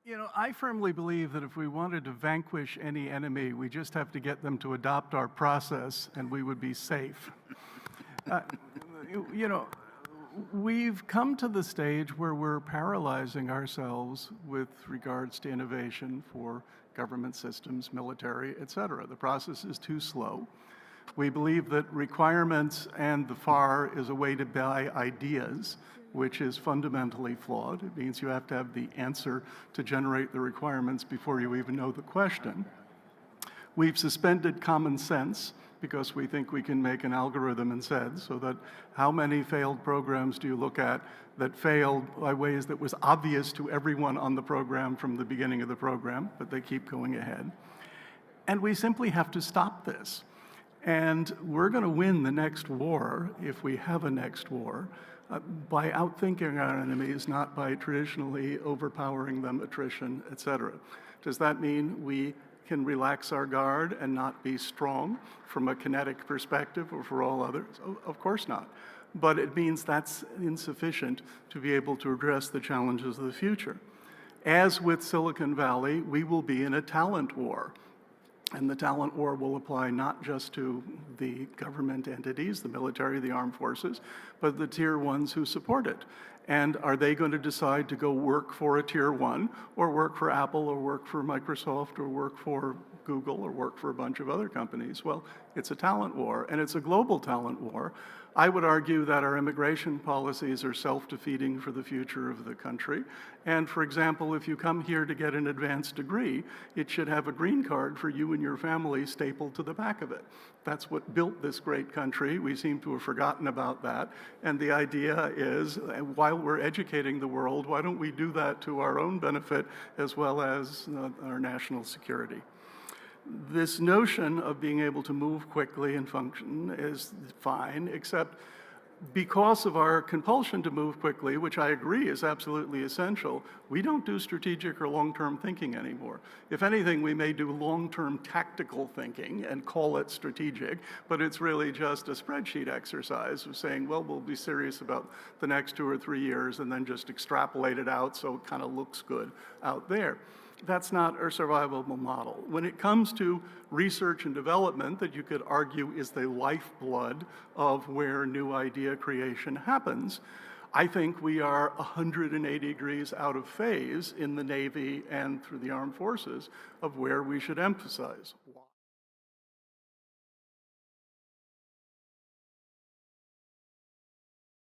You know, I firmly believe that if we wanted to vanquish any enemy, we just have to get them to adopt our process and we would be safe. Uh, you know, we've come to the stage where we're paralyzing ourselves with regards to innovation for government systems, military, et cetera. The process is too slow. We believe that requirements and the FAR is a way to buy ideas, which is fundamentally flawed. It means you have to have the answer to generate the requirements before you even know the question. We've suspended common sense because we think we can make an algorithm instead, so that how many failed programs do you look at that failed by ways that was obvious to everyone on the program from the beginning of the program, but they keep going ahead. And we simply have to stop this. And we're going to win the next war, if we have a next war, by outthinking our enemies, not by traditionally overpowering them, attrition, et cetera. Does that mean we can relax our guard and not be strong from a kinetic perspective or for all others? Of course not. But it means that's insufficient to be able to address the challenges of the future. As with Silicon Valley, we will be in a talent war. And the talent war will apply not just to the government entities, the military, the armed forces, but the tier ones who support it. And are they going to decide to go work for a tier one, or work for Apple, or work for Microsoft, or work for Google, or work for a bunch of other companies? Well, it's a talent war, and it's a global talent war. I would argue that our immigration policies are self-defeating for the future of the country. And for example, if you come here to get an advanced degree, it should have a green card for you and your family stapled to the back of it. That's what built this great country. We seem to have forgotten about that. And the idea is, while we're educating the world, why don't we do that to our own benefit as well as our national security? This notion of being able to move quickly and function is fine, except because of our compulsion to move quickly, which I agree is absolutely essential, we don't do strategic or long-term thinking anymore. If anything, we may do long-term tactical thinking and call it strategic, but it's really just a spreadsheet exercise of saying, well, we'll be serious about the next 2 or 3 years and then just extrapolate it out so it kind of looks good out there. That's not a survivable model. When it comes to research and development, that you could argue is the lifeblood of where new idea creation happens, I think we are 180 degrees out of phase in the Navy and through the armed forces of where we should emphasize.